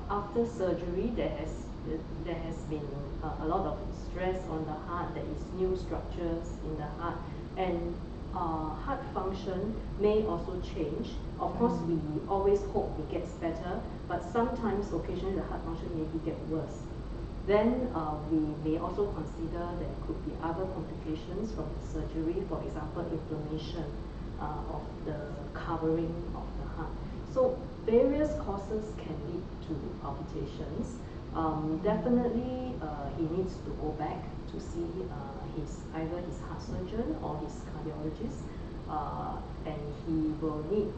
after surgery there has been a lot of stress on the heart. There is new structures in the heart, and heart function may also change. Of course, we always hope it gets better, but sometimes, occasionally, the heart function maybe get worse. Then we may also consider there could be other complications from the surgery, for example, inflammation of the covering of the heart. So various causes can lead to palpitations. Definitely, he needs to go back to see either his heart surgeon or his cardiologist, and he will need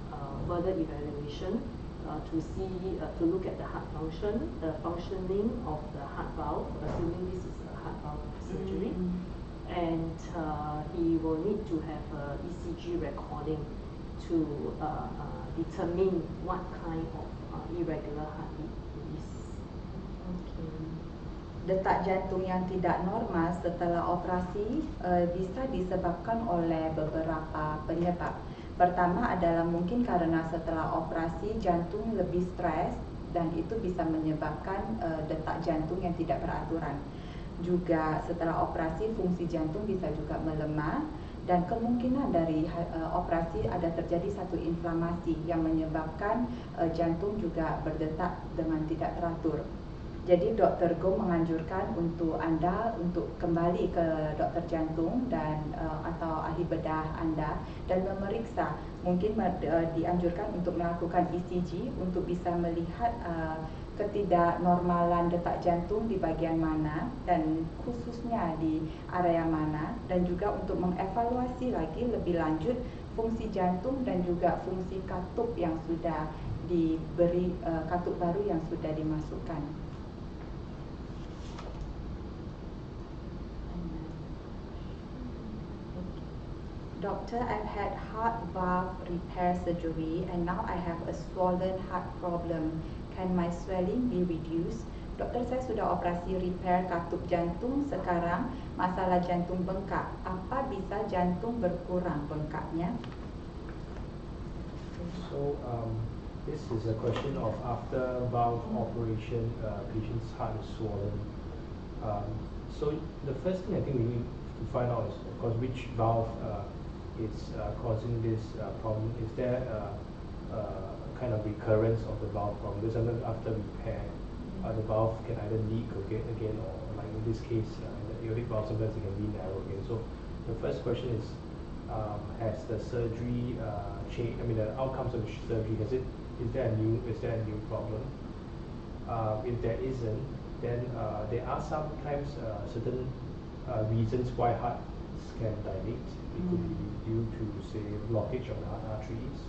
further evaluation to look at the heart function, the functioning of the heart valve, assuming this is a heart valve surgery, and he will need to have ECG recording to determine what kind of irregular heartbeat it is. Detak jantung yang tidak normal setelah operasi bisa disebabkan oleh beberapa penyebab. Pertama adalah mungkin karena setelah operasi jantung lebih stres dan itu bisa menyebabkan detak jantung yang tidak beraturan. Juga setelah operasi fungsi jantung bisa juga melemah dan kemungkinan dari operasi ada terjadi satu inflamasi yang menyebabkan jantung juga berdetak dengan tidak teratur. Jadi Dr. Goh menganjurkan untuk Anda untuk kembali ke dokter jantung dan atau ahli bedah Anda dan memeriksa. Mungkin dianjurkan untuk melakukan ECG untuk bisa melihat ketidaknormalan detak jantung di bagian mana dan khususnya di area mana, dan juga untuk mengevaluasi lagi lebih lanjut fungsi jantung dan juga fungsi katup yang sudah diberi, katup baru yang sudah dimasukkan. Doctor, I've had heart valve repair surgery and now I have a swollen heart problem. Can my swelling be reduced? Dokter, saya sudah operasi repair katup jantung, sekarang masalah jantung bengkak. Apa bisa jantung berkurang bengkaknya? So this is a question of after valve operation, patient's heart is swollen. So the first thing I think we need to find out is, of course, which valve is causing this problem. Is there kind of recurrence of the valve problem. Because sometimes after repair, the valve can either leak again, or like in this case, the aortic valve sometimes it can be narrow again. So the first question is, has the surgery changed? I mean, the outcomes of the surgery, is there a new problem? If there isn't, then there are sometimes certain reasons why hearts can dilate. It could be due to, say, blockage of the heart arteries,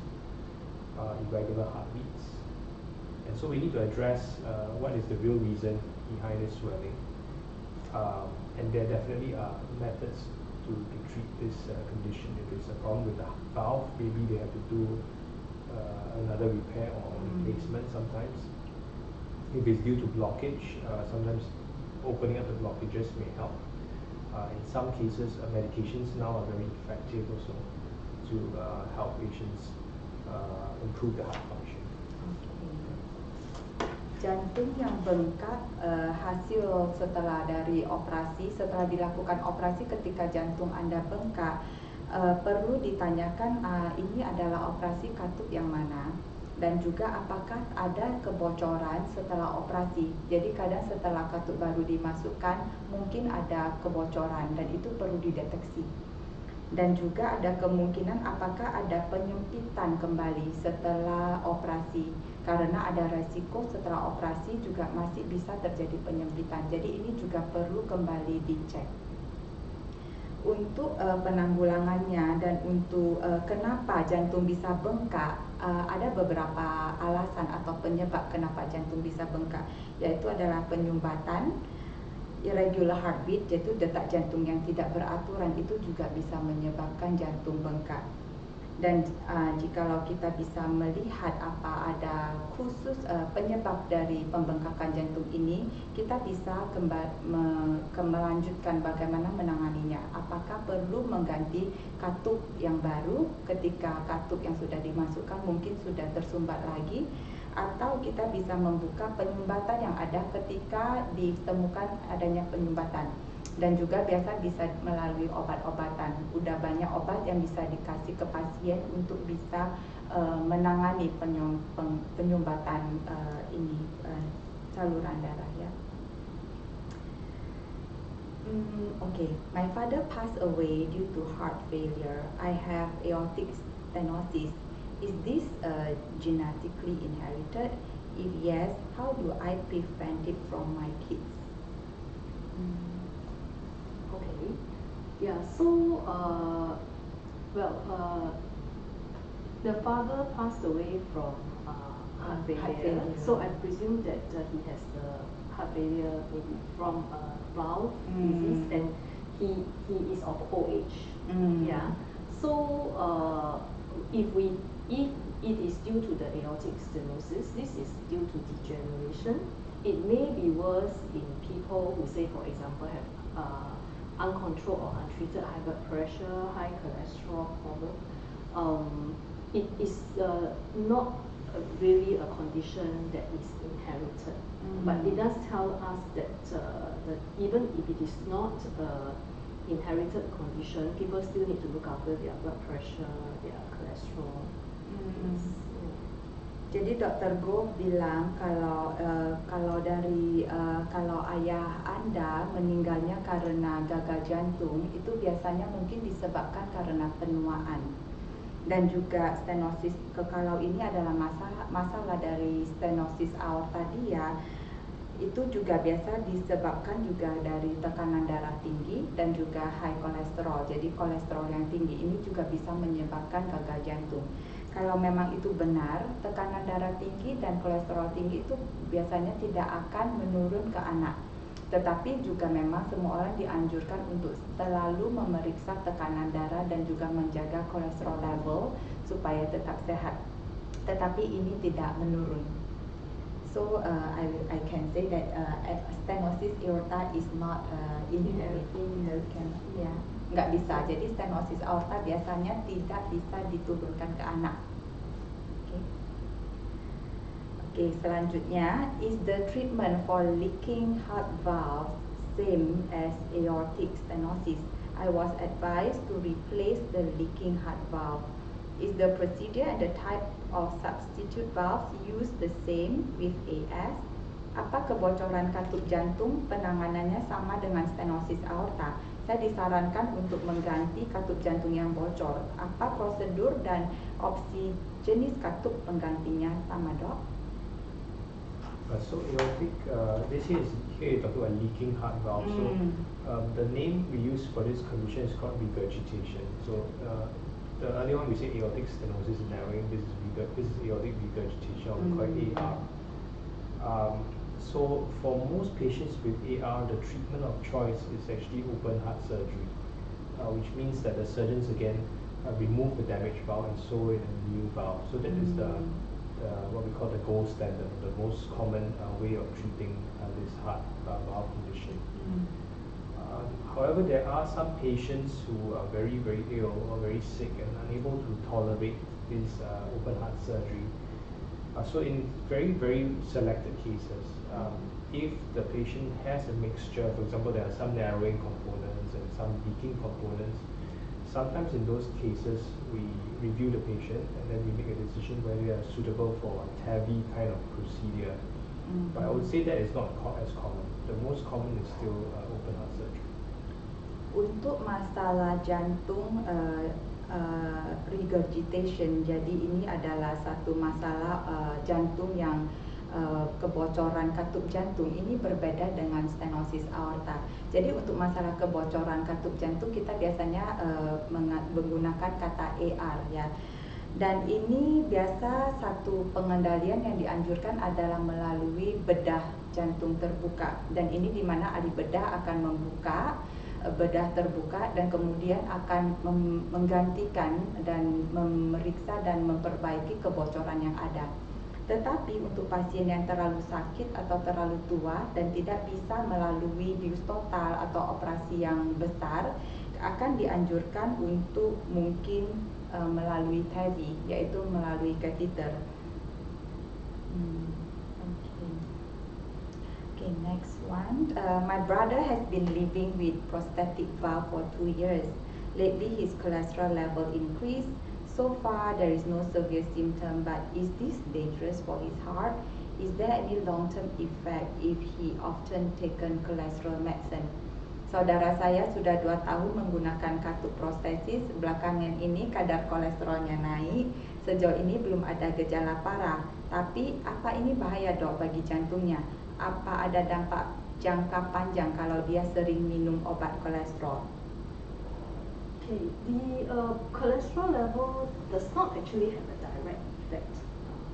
irregular heartbeats. And so we need to address what is the real reason behind this swelling. And there definitely are methods to treat this condition. If it's a problem with the valve, maybe they have to do another repair or replacement sometimes. If it's due to blockage, sometimes opening up the blockages may help. In some cases, medications now are very effective also to help patients improve the heart function. Jantung yang bengkak hasil setelah dilakukan operasi, ketika jantung Anda bengkak, perlu ditanyakan ini adalah operasi katup yang mana, dan juga apakah ada kebocoran setelah operasi. Jadi kadang setelah katup baru dimasukkan mungkin ada kebocoran dan itu perlu dideteksi. Dan juga ada kemungkinan apakah ada penyempitan kembali setelah operasi, karena ada resiko setelah operasi juga masih bisa terjadi penyempitan. Jadi ini juga perlu kembali dicek. Untuk penanggulangannya dan untuk kenapa jantung bisa bengkak, ada beberapa alasan atau penyebab kenapa jantung bisa bengkak, yaitu adalah penyumbatan, irregular heartbeat, yaitu detak jantung yang tidak beraturan, itu juga bisa menyebabkan jantung bengkak. Dan jikalau kita bisa melihat apa ada khusus penyebab dari pembengkakan jantung ini, kita bisa melanjutkan bagaimana menanganinya. Apakah perlu mengganti katup yang baru ketika katup yang sudah dimasukkan mungkin sudah tersumbat lagi, atau kita bisa membuka penyumbatan yang ada ketika ditemukan adanya penyumbatan. Dan juga biasa bisa melalui obat-obatan. Udah banyak obat yang bisa dikasih ke pasien untuk bisa menangani penyumbatan saluran darah, ya. Okay, my father passed away due to heart failure. I have aortic stenosis. Is this genetically inherited? If yes, how do I prevent it from my kids? Okay. Yeah, so, the father passed away from heart failure. So I presume that he has the heart failure maybe from valve disease, and he is of old age. Yeah. So if it is due to the aortic stenosis, this is due to degeneration. It may be worse in people who, say, for example, have uncontrolled or untreated high blood pressure, high cholesterol problem. It is not really a condition that is inherited, but it does tell us that even if it is not inherited condition, people still need to look after their blood pressure, their cholesterol. Jadi Dr. Goh bilang kalau kalau ayah Anda meninggalnya karena gagal jantung, itu biasanya mungkin disebabkan karena penuaan. Dan juga stenosis, kalau ini adalah masalah dari stenosis aorta dia, itu juga biasa disebabkan juga dari tekanan darah tinggi dan juga high kolesterol. Jadi kolesterol yang tinggi ini juga bisa menyebabkan gagal jantung. Kalau memang itu benar, tekanan darah tinggi dan kolesterol tinggi itu biasanya tidak akan menurun ke anak. Tetapi juga memang semua orang dianjurkan untuk selalu memeriksa tekanan darah dan juga menjaga kolesterol level supaya tetap sehat. Tetapi ini tidak menurun. So I can say that stenosis aorta is not inherited. Yeah. Nggak bisa. Jadi stenosis aorta biasanya tidak bisa diturunkan ke anak. Okay, selanjutnya, is the treatment for leaking heart valve same as aortic stenosis? I was advised to replace the leaking heart valve. Is the procedure and the type of substitute valves used the same with AS? Apa kebocoran katup jantung penanganannya sama dengan stenosis aorta? Saya disarankan untuk mengganti katup jantung yang bocor. Apa prosedur dan opsi jenis katup penggantinya sama, Dok? So aortic, this here you're talking about leaking heart valve. So the name we use for this condition is called regurgitation. So the earlier one we say aortic stenosis narrowing. This is aortic regurgitation, or we call it AR. So for most patients with AR, the treatment of choice is actually open heart surgery, which means that the surgeons again remove the damaged valve and sew in a new valve. So that is the what we call the gold standard, the most common way of treating this heart valve condition. However, there are some patients who are very, very ill or very sick and unable to tolerate this open heart surgery. So in very, very selected cases, if the patient has a mixture, for example, there are some narrowing components and some leaking components, sometimes in those cases, we review the patient and then we make a decision whether they are suitable for a TAVI kind of procedure. But I would say that is not as common. The most common is still open heart surgery. Untuk masalah jantung regurgitation, jadi ini adalah satu masalah jantung yang kebocoran katup jantung ini berbeda dengan stenosis aorta. Jadi untuk masalah kebocoran katup jantung kita biasanya menggunakan kata AR ya. Dan ini biasa satu pengendalian yang dianjurkan adalah melalui bedah jantung terbuka. Dan ini di mana ahli bedah akan membuka bedah terbuka dan kemudian akan menggantikan dan memeriksa dan memperbaiki kebocoran yang ada. Tetapi untuk pasien yang terlalu sakit atau terlalu tua dan tidak bisa melalui bius total atau operasi yang besar, akan dianjurkan untuk mungkin melalui TAVI, yaitu melalui catheter. Okay, next one. My brother has been living with prosthetic valve for 2 years. Lately, his cholesterol level increased. So far, there is no severe symptom, but is this dangerous for his heart? Is there any long-term effect if he often taken cholesterol medicine? Saudara saya sudah 2 tahun menggunakan katup prostesis. Belakangan ini kadar kolesterolnya naik. Sejauh ini belum ada gejala parah. Tapi apa ini bahaya, Dok, bagi jantungnya? Apa ada dampak jangka panjang kalau dia sering minum obat kolesterol? Okay, the cholesterol level does not actually have a direct effect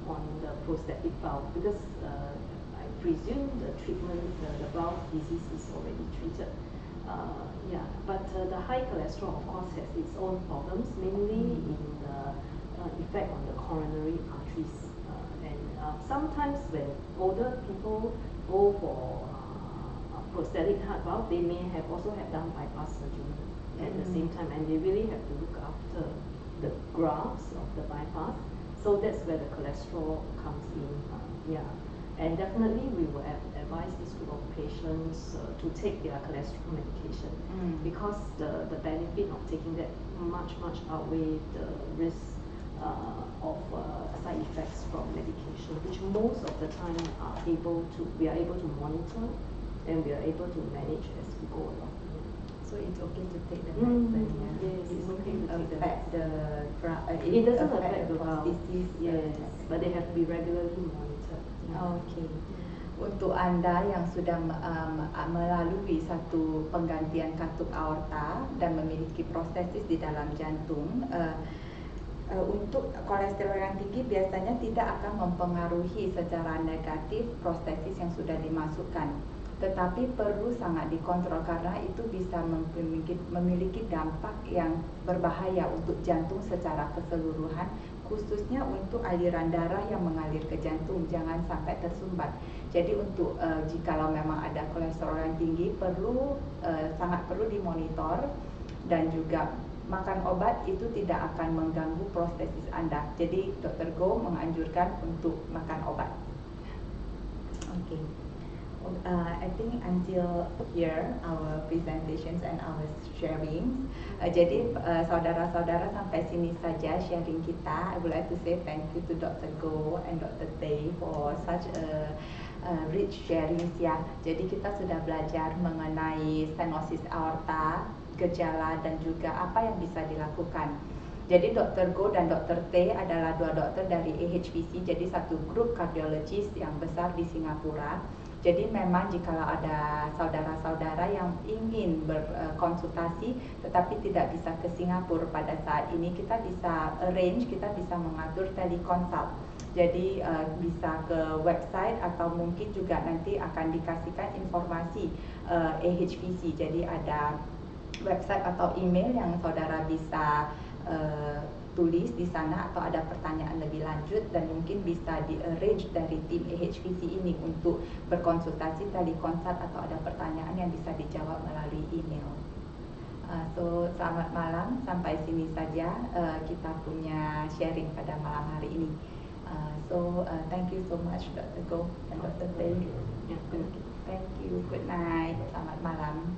on the prosthetic valve because I presume the treatment, the valve disease is already treated. Yeah, but the high cholesterol of course has its own problems, mainly in the effect on the coronary arteries. And sometimes when older people go for prosthetic heart valve, they may have also have done bypass surgery at the same time, and they really have to look after the grafts of the bypass. So that's where the cholesterol comes in. Yeah, and definitely we will advise this group of patients to take their cholesterol medication because the benefit of taking that much outweigh the risk of side effects from medication, which most of the time we are able to monitor and we are able to manage as we go along. So it's okay to take the medicine. Yes, it's okay to take the medicine. It doesn't affect the valve. Disease. Yes, but they have to be regularly monitored. Okay. Untuk Anda yang sudah melalui satu penggantian katup aorta dan memiliki prostesis di dalam jantung, untuk kolesterol yang tinggi biasanya tidak akan mempengaruhi secara negatif prostesis yang sudah dimasukkan. Tetapi perlu sangat dikontrol karena itu bisa memiliki dampak yang berbahaya untuk jantung secara keseluruhan, khususnya untuk aliran darah yang mengalir ke jantung, jangan sampai tersumbat. Jadi untuk jikalau memang ada kolesterol yang tinggi sangat perlu dimonitor, dan juga makan obat itu tidak akan mengganggu prostesis Anda. Jadi Dr. Goh menganjurkan untuk makan obat. Okay. I think until here our presentations and our sharing. Jadi saudara-saudara sampai sini saja sharing kita. I would like to say thank you to Dr. Goh and Dr. Tay for such a rich sharing ya. Jadi kita sudah belajar mengenai stenosis aorta, gejala dan juga apa yang bisa dilakukan. Jadi Dr. Goh dan Dr. Tay adalah dua dokter dari AHPC, jadi satu grup kardiologis yang besar di Singapura. Jadi memang jikalau ada saudara-saudara yang ingin berkonsultasi tetapi tidak bisa ke Singapura pada saat ini, kita bisa arrange, kita bisa mengatur teleconsult. Jadi bisa ke website atau mungkin juga nanti akan dikasihkan informasi AHPC. Jadi ada website atau email yang saudara bisa tulis di sana atau ada pertanyaan lebih lanjut dan mungkin bisa di-arrange dari tim AHPC ini untuk berkonsultasi teleconsult atau ada pertanyaan yang bisa dijawab melalui email. So selamat malam, sampai sini saja kita punya sharing pada malam hari ini. Thank you so much Dr. Goh and Dr. Tay. Yeah, Thank you. Good night. Selamat malam.